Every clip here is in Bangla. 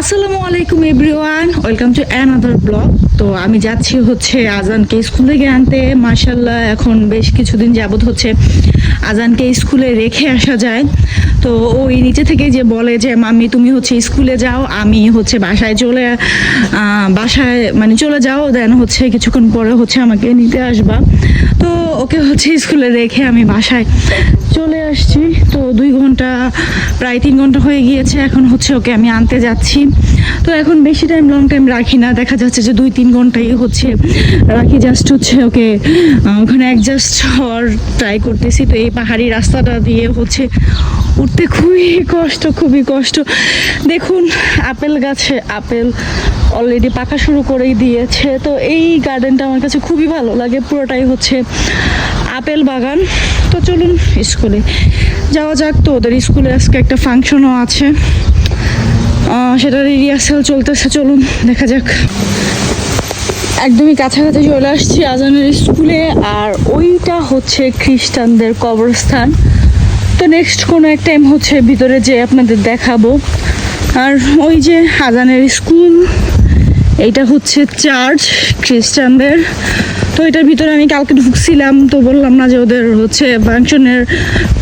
আসসালামু আলাইকুম everyone, welcome to another blog. তো আমি যাচ্ছি হচ্ছে আজানকে স্কুল থেকে আনতে। মাশাল্লাহ এখন বেশ কিছুদিন যাবত হচ্ছে আজানকে স্কুলে রেখে আসা যায়। তো ওই নিচে থেকে যে বলে যে মাম্মি তুমি হচ্ছে স্কুলে যাও, আমি হচ্ছে বাসায় মানে চলে যাও, দেন হচ্ছে কিছুক্ষণ পরে হচ্ছে আমাকে নিতে আসবা। তো ওকে হচ্ছে স্কুলে রেখে আমি বাসায় চলে আসছি। তো 2 ঘন্টা প্রায় 3 ঘন্টা হয়ে গিয়েছে। এখন হচ্ছে ওকে আমি আনতে যাচ্ছি। তো এখন বেশি লং টাইম রাখি না, দেখা যাচ্ছে যে 2-3 ঘন্টাই হচ্ছে রাখি। জাস্ট হচ্ছে ওকে ওখানে অ্যাডজাস্ট হওয়ার ট্রাই করতেছি। তো এই পাহাড়ি রাস্তাটা দিয়ে হচ্ছে উঠতে খুবই কষ্ট। দেখুন আপেল গাছে আপেল অলরেডি পাকা শুরু করেই দিয়েছে। তো এই গার্ডেনটা আমার কাছে খুবই ভালো লাগে, পুরোটাই হচ্ছে আপেল বাগান। তো চলুন স্কুলে যাওয়া যাক। তো ওদের স্কুলে আজকে একটা ফাংশনও আছে, সেটার রিহার্সাল চলতেছে। চলুন দেখা যাক। একদমই কাছাকাছি চলে আসছি আজানের স্কুলে, আর ওইটা হচ্ছে খ্রিস্টানদের কবরস্থান। তো নেক্সট কোনো এক টাইম হচ্ছে ভিতরে যে আপনাদের দেখাবো। আর ওই যে আজানের স্কুল, এইটা হচ্ছে চার্চ খ্রিস্টানদের। তো এটার ভিতরে আমি কালকে ঢুকছিলাম, তো বললাম না যে ওদের হচ্ছে ফাংশনের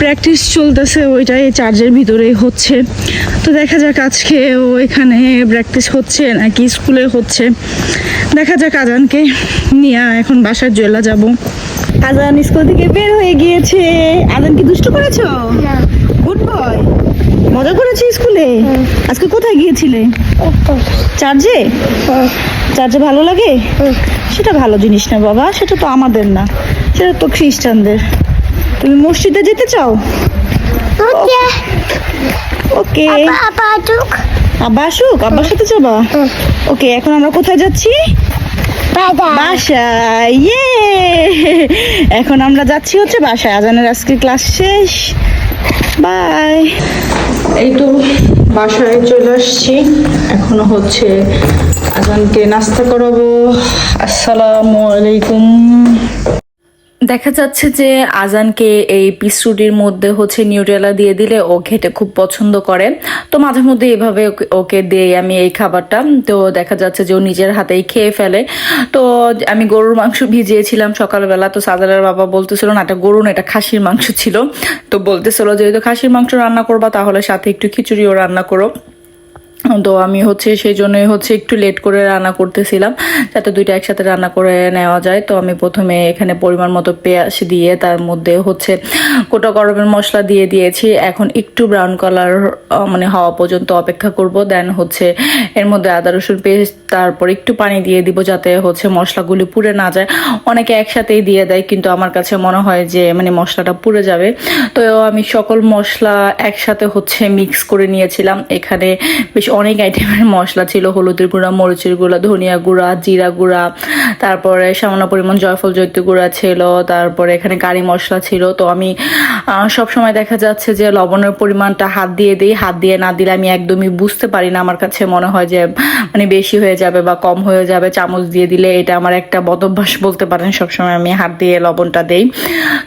প্র্যাকটিস চলতেছে, ওইটাই চার্চের ভিতরেই হচ্ছে। তো দেখা যাক আজকে ও এখানে প্র্যাকটিস হচ্ছে নাকি স্কুলে হচ্ছে। দেখা যাক। আজানকে নিয়ে এখন বাসায় চলে যাব। আজান স্কুল থেকে বের হয়ে গিয়েছে। আজান কি দুষ্ট করেছো? Good boy. মজা করেছি স্কুলে? আজকে কোথায় গিয়েছিলে? চার্চে। চার্চে ভালো লাগে? সেটা ভালো জিনিস না বাবা, সেটা তো আমাদের না, সেটা তো খ্রিস্টানদের। তুমি মসজিদে যেতে চাও? ওকে। আব্বা আসুক, আব্বার সাথে যাবা? ওকে, এখন আমরা কোথায় যাচ্ছি? বাসায়। ইয়ে, এখন আমরা যাচ্ছি হচ্ছে বাসায়। আজানের আজকে ক্লাস শেষ। বাই। এই তো বাসায় চলে আসছি। এখনো হচ্ছে আজানকে নাস্তা করাবো। আসসালামু আলাইকুম। দেখা যাচ্ছে যে আজানকে এই পিসরুটির মধ্যে হচ্ছে নিউটেলা দিয়ে দিলে ও খেতে খুব পছন্দ করে। তো মাঝে মধ্যে এভাবে ওকে দেই আমি এই খাবারটা। তো দেখা যাচ্ছে যে ও নিজের হাতেই খেয়ে ফেলে। তো আমি গরুর মাংস ভিজিয়েছিলাম সকালবেলা। তো সাজারের বাবা বলতেছিল না এটা গরু না, এটা খাসির মাংস ছিল। তো বলতেছিল যেহেতু খাসির মাংস রান্না করবা তাহলে সাথে একটু খিচুড়িও রান্না করো। তো আমি হচ্ছে সেই জন্যই হচ্ছে একটু লেট করে রান্না করতেছিলাম, যাতে দুইটা একসাথে রান্না করে নেওয়া যায়। তো আমি প্রথমে এখানে পরিমাণ মতো পেঁয়াজ দিয়ে তার মধ্যে হচ্ছে গোটা গরমের মশলা দিয়ে দিয়েছি। এখন একটু ব্রাউন কালার মানে হওয়া পর্যন্ত অপেক্ষা করব। দেন হচ্ছে এর মধ্যে আদা রসুন পেস্ট, তারপর একটু পানি দিয়ে দিব যাতে হচ্ছে মশলাগুলি পুড়ে না যায়। অনেকে একসাথেই দিয়ে দেয়, কিন্তু আমার কাছে মনে হয় যে মানে মশলাটা পুড়ে যাবে। তো আমি সকল মশলা একসাথে হচ্ছে মিক্স করে নিয়েছিলাম। এখানে বেশ অনেক আইটেমের মশলা ছিল, হলুদের গুঁড়া, মরিচের গুঁড়া, ধনিয়া গুঁড়া, জিরা গুঁড়া, তারপরে সামান্য পরিমাণ জয়ফল জৈত্রী গুঁড়া ছিল, তারপরে এখানে কারি মশলা ছিল। তো আমি সব সময় দেখা যাচ্ছে যে লবণের পরিমাণটা হাত দিয়ে দিই, হাত দিয়ে না দিলে আমি একদমই বুঝতে পারি না। আমার কাছে মনে হয় যে মানে বেশি হয়ে যাবে বা কম হয়ে যাবে চামচ দিয়ে দিলে। এটা আমার একটা বদভ্যাস বলতে পারেন, সবসময় আমি হাত দিয়ে লবণটা দেই।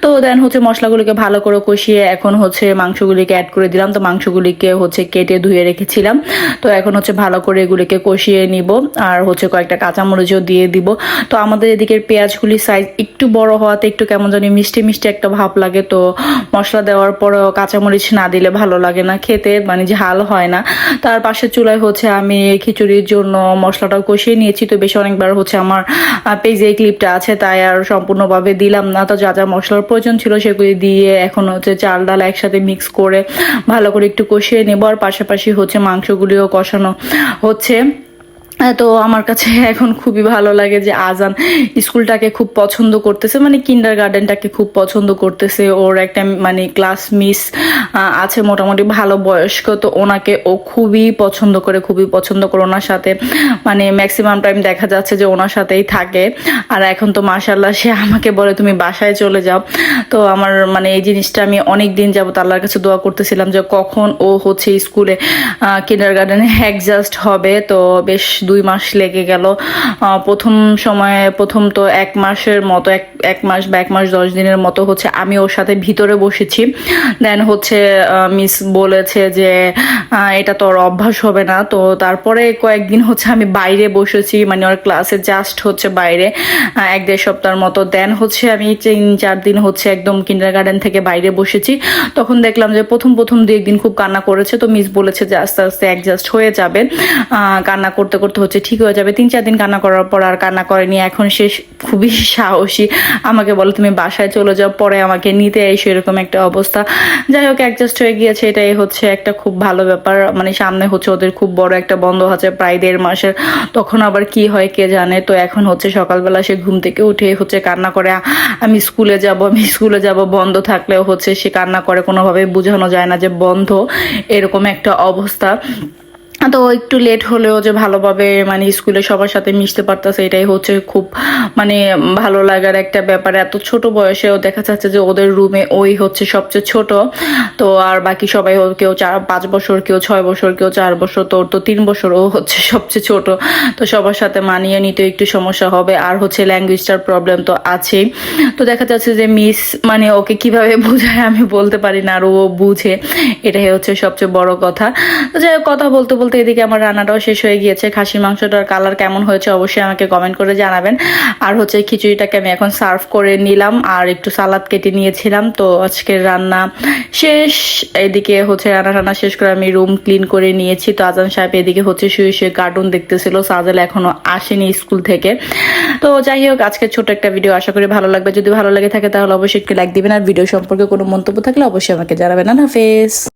তো দেন হচ্ছে মশলাগুলিকে ভালো করে কষিয়ে এখন হচ্ছে মাংসগুলিকে অ্যাড করে দিলাম। তো মাংসগুলিকে হচ্ছে কেটে ধুয়ে রেখেছিলাম। তো এখন হচ্ছে ভালো করে এগুলিকে কষিয়ে নিব, আর হচ্ছে কয়েকটা কাঁচামরিচও দিয়ে দিব। তো আমাদের এদিকের পেঁয়াজগুলির সাইজ একটু বড় হওয়াতে একটু কেমন জানি মিষ্টি মিষ্টি একটা ভাব লাগে। তো মশলা দেওয়ার পরেও কাঁচামরিচ না দিলে ভালো লাগে না খেতে, মানে ঝাল হয় না। তার পাশে চুলায় হচ্ছে আমি খিচুড়ির জন্য মশলাটাও কষিয়ে নিয়েছি। তো বেশ অনেকবার হচ্ছে আমার পেজে এই ক্লিপটা আছে, তাই আর সম্পূর্ণভাবে দিলাম না। তো যা যা মশলার প্রয়োজন ছিল সেগুলি দিয়ে এখন হচ্ছে চাল ডাল একসাথে মিক্স করে ভালো করে একটু কষিয়ে নেব। আর পাশাপাশি হচ্ছে মাংসগুলিও কষানো হচ্ছে। তো আমার কাছে এখন খুবই ভালো লাগে যে আজান স্কুলটাকে খুব পছন্দ করতেছে, মানে কিন্ডার গার্ডেনটাকে খুব পছন্দ করতেছে। ওর একটা মানে ক্লাস মিস আছে মোটামুটি ভালো বয়স্ক, তো ওনাকে ও খুবই পছন্দ করে ওনার সাথে মানে ম্যাক্সিমাম টাইম দেখা যাচ্ছে যে ওনার সাথেই থাকে। আর এখন তো মাশাআল্লাহ সে আমাকে বলে তুমি বাসায় চলে যাও। তো আমার মানে এই জিনিসটা আমি অনেক দিন যাবত আল্লাহর কাছে দোয়া করতেছিলাম যে কখন ও হচ্ছে স্কুলে কিন্ডার গার্ডেনে অ্যাডজাস্ট হবে। তো বেশ 2 মাস লেগে গেল। প্রথম তো 1 মাসের মতো এক মাস বা 1 মাস 10 দিনের মতো হচ্ছে আমি ওর সাথে ভিতরে বসেছি। দেন হচ্ছে মিস বলেছে যে এটা তো ওর অভ্যাস হবে না। তো তারপরে কয়েকদিন হচ্ছে আমি বাইরে বসেছি, মানে ওর ক্লাসে জাস্ট হচ্ছে বাইরে 1-1.5 সপ্তাহের মতো। দেন হচ্ছে আমি 3-4 দিন হচ্ছে একদম কিন্ডারগার্টেন থেকে বাইরে বসেছি। তখন দেখলাম যে প্রথম 2 একদিন খুব কান্না করেছে। তো মিস বলেছে যে আস্তে আস্তে অ্যাডজাস্ট হয়ে যাবে, কান্না করতে করতে হচ্ছে ঠিক হয়ে যাবে। 3-4 দিন কান্না করার পর আর কান্না করেনি। এখন সে খুবই সাহসী, আমাকে বলে তুমি বাসায় চলে যাও, পরে আমাকে নিতে এসো, এরকম একটা অবস্থা। যাই হোক, অ্যাডজাস্ট হয়ে গিয়েছে, এটাই হচ্ছে একটা খুব ভালো ব্যাপার। মানে সামনে হচ্ছে ওদের খুব বড় একটা বন্ধ আছে প্রায় 1.5 মাসের, তখন আবার কি হয় কে জানে। তো এখন হচ্ছে সকালবেলা সে ঘুম থেকে উঠে হচ্ছে কান্না করে আমি স্কুলে যাব, বন্ধ থাকলেও হচ্ছে সে কান্না করে, কোনোভাবে বোঝানো যায় না যে বন্ধ, এরকম একটা অবস্থা। তো একটু লেট হলেও যে ভালোভাবে মানে স্কুলে সবার সাথে মিশতে পারতেছে, এটাই হচ্ছে খুব মানে ভালো লাগার একটা ব্যাপার। এত ছোট বয়সেও দেখা যাচ্ছে যে ওদের রুমে ওই হচ্ছে সবচেয়ে ছোট, তো আর বাকি সবাই কেউ 4-5 বছর, কেউ 6 বছর, কেউ 4 বছর, তো ওর তো 3 বছর, ও হচ্ছে সবচেয়ে ছোট। তো সবার সাথে মানিয়ে নিতে একটু সমস্যা হবে, আর হচ্ছে ল্যাঙ্গুয়েজটার প্রবলেম তো আছেই। তো দেখা যাচ্ছে যে মিস মানে ওকে কিভাবে বোঝায় আমি বলতে পারি না, আর ও বুঝে, এটাই হচ্ছে সবচেয়ে বড় কথা। তো যাই হোক, কথা বলতে বলতে এদিকে আমার রান্নাটাও শেষ হয়ে গিয়েছে। খাসির মাংসটার কালার কেমন হয়েছে অবশ্যই আমাকে কমেন্ট করে জানাবেন। আর হচ্ছে খিচুড়িটাকে আমি এখন সার্ভ করে নিলাম, আর একটু সালাদ কেটে নিয়েছিলাম। তো আজকের রান্না শেষ। এদিকে হচ্ছে রান্না শেষ করে আমি রুম ক্লিন করে নিয়েছি। তো আজান সাহেব এদিকে হচ্ছে শুয়ে শুয়ে কার্টুন দেখতেছিল, সাজেল এখনো আসেনি স্কুল থেকে। তো যাই হোক, আজকে ছোট একটা ভিডিও, আশা করি ভালো লাগবে। যদি ভালো লাগে থাকে তাহলে অবশ্যই একটু লাইক দিবেন, আর ভিডিও সম্পর্কে কোনো মন্তব্য থাকলে অবশ্যই আমাকে জানাবেন। আল্লাহ হাফেজ।